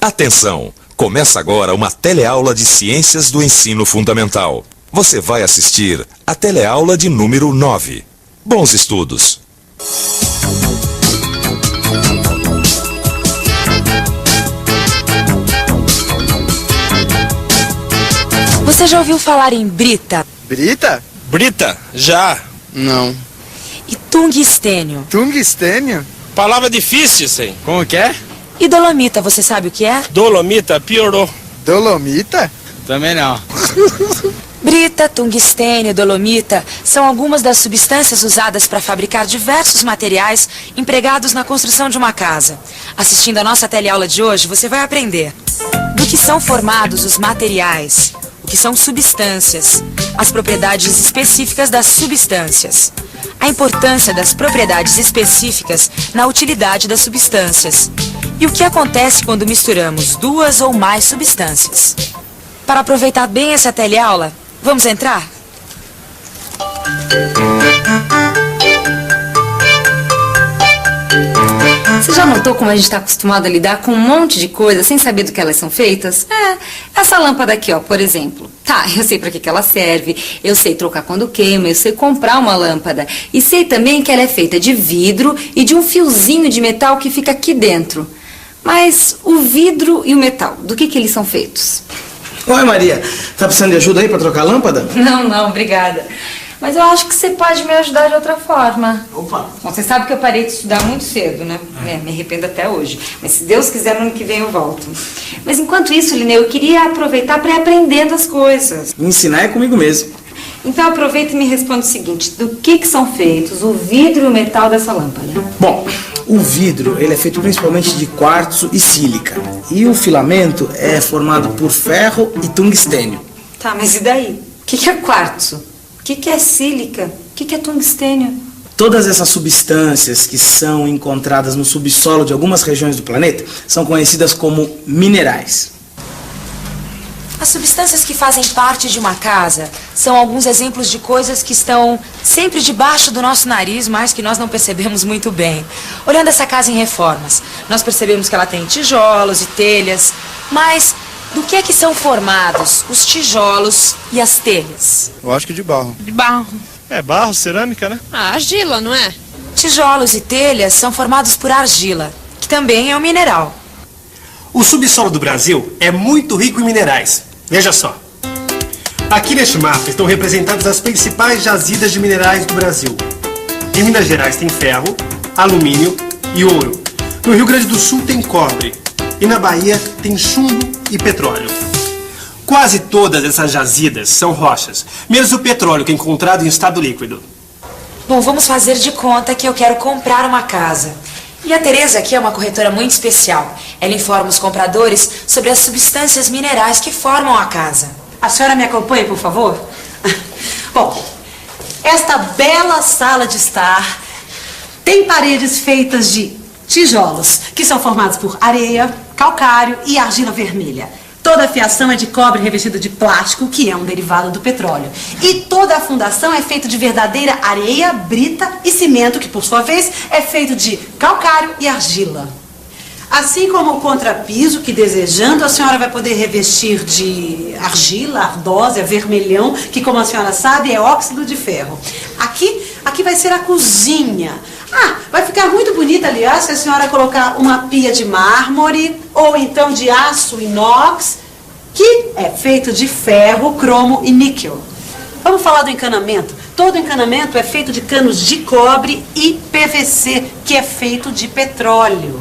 Atenção! Começa agora uma teleaula de Ciências do Ensino Fundamental. Você vai assistir a teleaula de número 9. Bons estudos! Você já ouviu falar em brita? Brita? Brita, já. Não. E tungstênio? Tungstênio? Palavra difícil, sim. Como que é? E dolomita, você sabe o que é? Dolomita, piorou. Dolomita? Também não. Brita, tungstênio, dolomita são algumas das substâncias usadas para fabricar diversos materiais empregados na construção de uma casa. Assistindo a nossa teleaula de hoje, você vai aprender do que são formados os materiais, o que são substâncias, as propriedades específicas das substâncias, a importância das propriedades específicas na utilidade das substâncias e o que acontece quando misturamos duas ou mais substâncias. Para aproveitar bem essa teleaula, vamos entrar? Você já notou como a gente está acostumado a lidar com um monte de coisa sem saber do que elas são feitas? Essa lâmpada aqui, ó, por exemplo. Tá, eu sei para que ela serve, eu sei trocar quando queima, eu sei comprar uma lâmpada. E sei também que ela é feita de vidro e de um fiozinho de metal que fica aqui dentro. Mas o vidro e o metal, do que eles são feitos? Oi, Maria. Tá precisando de ajuda aí pra trocar a lâmpada? Não, obrigada. Mas eu acho que você pode me ajudar de outra forma. Opa. Bom, você sabe que eu parei de estudar muito cedo, né? Me arrependo até hoje. Mas se Deus quiser, no ano que vem eu volto. Mas enquanto isso, Lineu, eu queria aproveitar para ir aprendendo as coisas. Me ensinar é comigo mesmo. Então aproveita e me responde o seguinte. Do que são feitos o vidro e o metal dessa lâmpada? Bom, o vidro ele é feito principalmente de quartzo e sílica. E o filamento é formado por ferro e tungstênio. Tá, mas e daí? O que é quartzo? O que é sílica? O que é tungstênio? Todas essas substâncias que são encontradas no subsolo de algumas regiões do planeta são conhecidas como minerais. As substâncias que fazem parte de uma casa são alguns exemplos de coisas que estão sempre debaixo do nosso nariz, mas que nós não percebemos muito bem. Olhando essa casa em reformas, nós percebemos que ela tem tijolos e telhas, mas do que é que são formados os tijolos e as telhas? Eu acho que de barro. De barro. É barro, cerâmica, né? Argila, não é? Tijolos e telhas são formados por argila, que também é um mineral. O subsolo do Brasil é muito rico em minerais. Veja só. Aqui neste mapa estão representadas as principais jazidas de minerais do Brasil. Em Minas Gerais tem ferro, alumínio e ouro. No Rio Grande do Sul tem cobre. E na Bahia tem chumbo e petróleo. Quase todas essas jazidas são rochas, menos o petróleo que é encontrado em estado líquido. Bom, vamos fazer de conta que eu quero comprar uma casa. E a Tereza aqui é uma corretora muito especial. Ela informa os compradores sobre as substâncias minerais que formam a casa. A senhora me acompanha, por favor? Bom, esta bela sala de estar tem paredes feitas de tijolos, que são formados por areia, calcário e argila vermelha. Toda a fiação é de cobre revestido de plástico, que é um derivado do petróleo. E toda a fundação é feita de verdadeira areia, brita e cimento, que por sua vez é feito de calcário e argila. Assim como o contrapiso, que desejando a senhora vai poder revestir de argila, ardósia, vermelhão, que como a senhora sabe é óxido de ferro. Aqui vai ser a cozinha. Vai ficar muito bonita, aliás, se a senhora colocar uma pia de mármore ou então de aço inox, que é feito de ferro, cromo e níquel. Vamos falar do encanamento. Todo encanamento é feito de canos de cobre e PVC, que é feito de petróleo.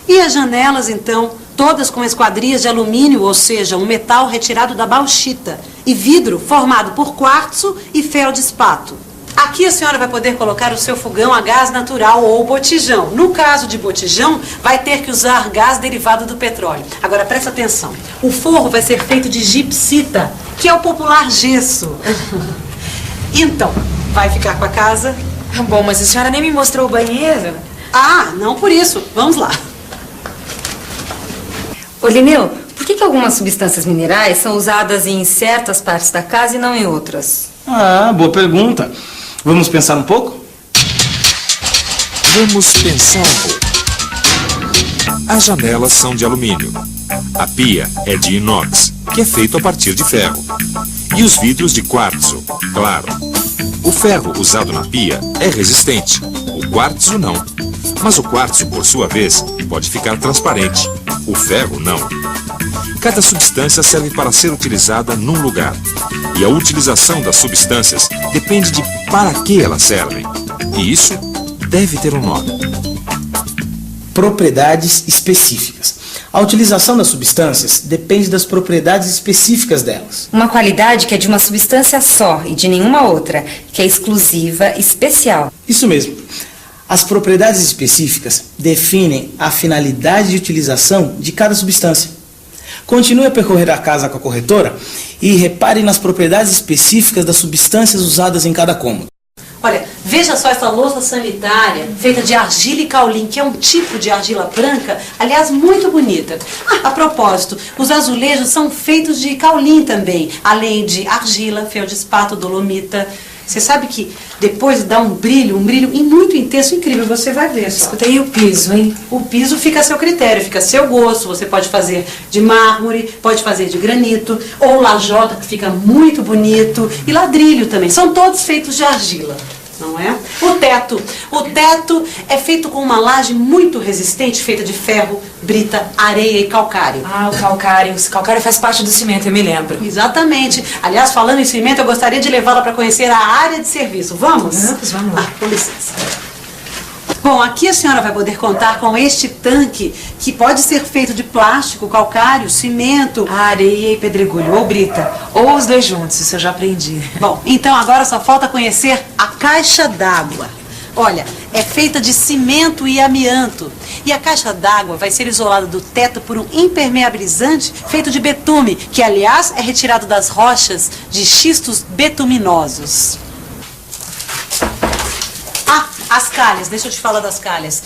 E as janelas, então, todas com esquadrias de alumínio, ou seja, um metal retirado da bauxita, e vidro formado por quartzo e feldespato. Aqui a senhora vai poder colocar o seu fogão a gás natural ou botijão. No caso de botijão, vai ter que usar gás derivado do petróleo. Agora, presta atenção. O forro vai ser feito de gipsita, que é o popular gesso. Então, vai ficar com a casa? Bom, mas a senhora nem me mostrou o banheiro. Não por isso. Vamos lá. Ô, Lineu, por que algumas substâncias minerais são usadas em certas partes da casa e não em outras? Boa pergunta. Vamos pensar um pouco? Vamos pensar um pouco. As janelas são de alumínio. A pia é de inox, que é feito a partir de ferro. E os vidros de quartzo, claro. O ferro usado na pia é resistente, o quartzo não. Mas o quartzo, por sua vez, pode ficar transparente. O ferro não. Cada substância serve para ser utilizada num lugar. E a utilização das substâncias depende de para que elas servem. E isso deve ter um nome. Propriedades específicas. A utilização das substâncias depende das propriedades específicas delas. Uma qualidade que é de uma substância só e de nenhuma outra, que é exclusiva, especial. Isso mesmo. As propriedades específicas definem a finalidade de utilização de cada substância. Continue a percorrer a casa com a corretora e repare nas propriedades específicas das substâncias usadas em cada cômodo. Olha, veja só essa louça sanitária feita de argila e caulim, que é um tipo de argila branca, aliás, muito bonita. A propósito, os azulejos são feitos de caulim também, além de argila, feldspato, dolomita. Você sabe que depois dá um brilho muito intenso, incrível, você vai ver só. Escuta aí o piso, hein? O piso fica a seu critério, fica a seu gosto. Você pode fazer de mármore, pode fazer de granito, ou lajota, que fica muito bonito, e ladrilho também. São todos feitos de argila, não é? O teto é feito com uma laje muito resistente, feita de ferro, brita, areia e calcário. Ah, o calcário. O calcário faz parte do cimento, eu me lembro. Exatamente. Aliás, falando em cimento, eu gostaria de levá-la para conhecer a área de serviço. Vamos? Vamos lá. Com licença. Bom, aqui a senhora vai poder contar com este tanque, que pode ser feito de plástico, calcário, cimento, Areia e pedregulho, ou brita, ou os dois juntos, isso eu já aprendi. Bom, então agora só falta conhecer a caixa d'água. Olha, é feita de cimento e amianto. E a caixa d'água vai ser isolada do teto por um impermeabilizante feito de betume, que aliás é retirado das rochas de xistos betuminosos. Ah, as calhas, deixa eu te falar das calhas.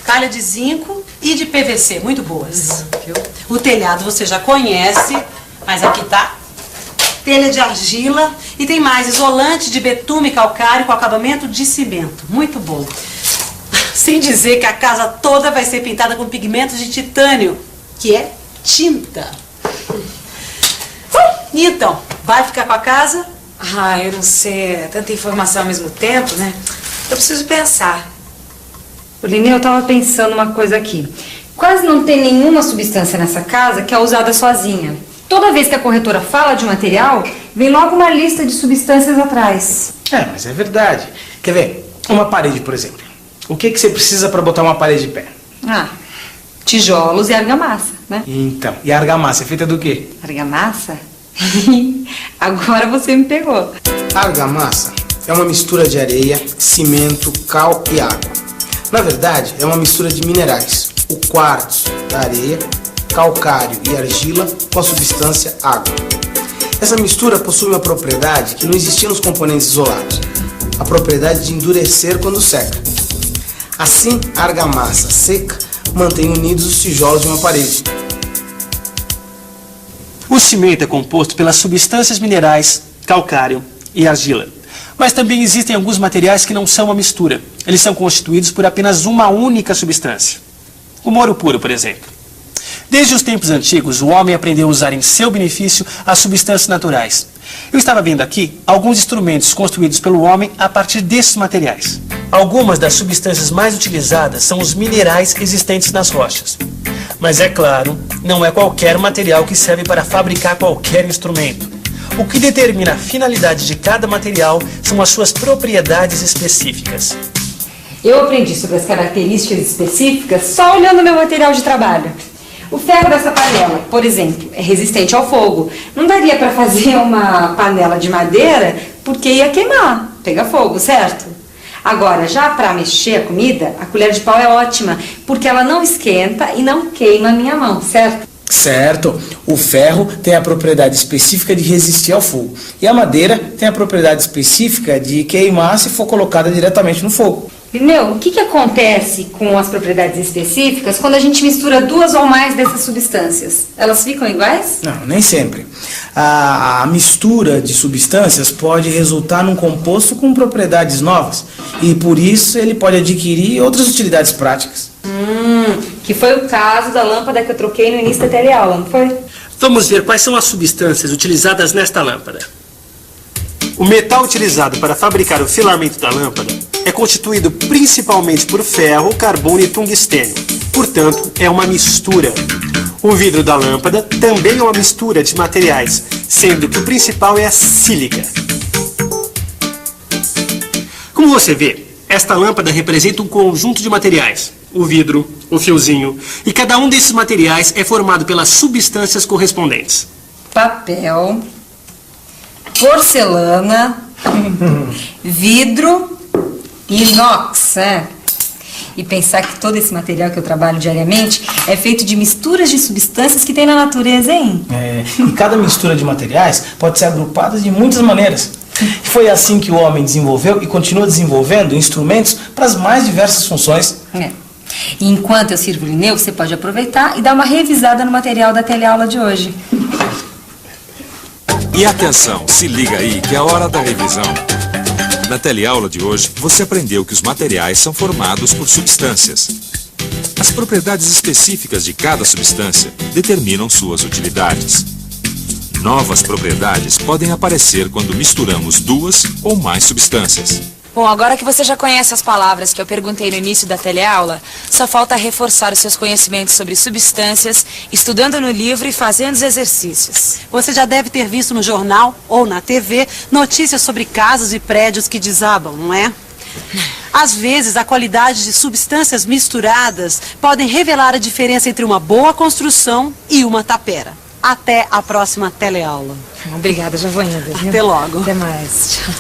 Calha de zinco e de PVC, muito boas. Viu? O telhado você já conhece, mas aqui tá telha de argila e tem mais isolante de betume calcário com acabamento de cimento. Muito bom. Sem dizer que a casa toda vai ser pintada com pigmentos de titânio, que é tinta. Então, vai ficar com a casa? Ah, eu não sei, é tanta informação ao mesmo tempo, né? Eu preciso pensar. Lineu, eu tava pensando uma coisa aqui. Quase não tem nenhuma substância nessa casa que é usada sozinha. Toda vez que a corretora fala de um material, vem logo uma lista de substâncias atrás. Mas é verdade. Quer ver? Uma parede, por exemplo. O que você precisa para botar uma parede de pé? Tijolos e argamassa, né? Então, e a argamassa é feita do quê? Argamassa? Agora você me pegou. A argamassa é uma mistura de areia, cimento, cal e água. Na verdade, é uma mistura de minerais. O quartzo da areia, calcário e argila com a substância água. Essa mistura possui uma propriedade que não existia nos componentes isolados. A propriedade de endurecer quando seca. Assim, a argamassa seca mantém unidos os tijolos de uma parede. O cimento é composto pelas substâncias minerais, calcário e argila. Mas também existem alguns materiais que não são uma mistura. Eles são constituídos por apenas uma única substância. O ouro puro, por exemplo. Desde os tempos antigos, o homem aprendeu a usar em seu benefício as substâncias naturais. Eu estava vendo aqui alguns instrumentos construídos pelo homem a partir desses materiais. Algumas das substâncias mais utilizadas são os minerais existentes nas rochas. Mas é claro, não é qualquer material que serve para fabricar qualquer instrumento. O que determina a finalidade de cada material são as suas propriedades específicas. Eu aprendi sobre as características específicas só olhando meu material de trabalho. O ferro dessa panela, por exemplo, é resistente ao fogo. Não daria para fazer uma panela de madeira porque ia queimar, pegar fogo, certo? Agora, já para mexer a comida, a colher de pau é ótima, porque ela não esquenta e não queima a minha mão, certo? Certo. O ferro tem a propriedade específica de resistir ao fogo. E a madeira tem a propriedade específica de queimar se for colocada diretamente no fogo. Lineu, o que acontece com as propriedades específicas quando a gente mistura duas ou mais dessas substâncias? Elas ficam iguais? Não, nem sempre. A mistura de substâncias pode resultar num composto com propriedades novas. E por isso ele pode adquirir outras utilidades práticas. Que foi o caso da lâmpada que eu troquei no início da teleaula, não foi? Vamos ver quais são as substâncias utilizadas nesta lâmpada. O metal utilizado para fabricar o filamento da lâmpada é constituído principalmente por ferro, carbono e tungstênio. Portanto, é uma mistura. O vidro da lâmpada também é uma mistura de materiais, sendo que o principal é a sílica. Como você vê, esta lâmpada representa um conjunto de materiais. O vidro, o fiozinho, e cada um desses materiais é formado pelas substâncias correspondentes. Papel, porcelana, vidro e inox, E pensar que todo esse material que eu trabalho diariamente é feito de misturas de substâncias que tem na natureza, hein? E cada mistura de materiais pode ser agrupada de muitas maneiras. E foi assim que o homem desenvolveu e continua desenvolvendo instrumentos para as mais diversas funções. E enquanto eu sirvo o Lineu, você pode aproveitar e dar uma revisada no material da teleaula de hoje. E atenção, se liga aí que é a hora da revisão. Na teleaula de hoje, você aprendeu que os materiais são formados por substâncias. As propriedades específicas de cada substância determinam suas utilidades. Novas propriedades podem aparecer quando misturamos duas ou mais substâncias. Bom, agora que você já conhece as palavras que eu perguntei no início da teleaula, só falta reforçar os seus conhecimentos sobre substâncias, estudando no livro e fazendo os exercícios. Você já deve ter visto no jornal ou na TV notícias sobre casas e prédios que desabam, não é? Às vezes, a qualidade de substâncias misturadas podem revelar a diferença entre uma boa construção e uma tapera. Até a próxima teleaula. Obrigada, já vou indo, viu? Até logo. Até mais. Tchau.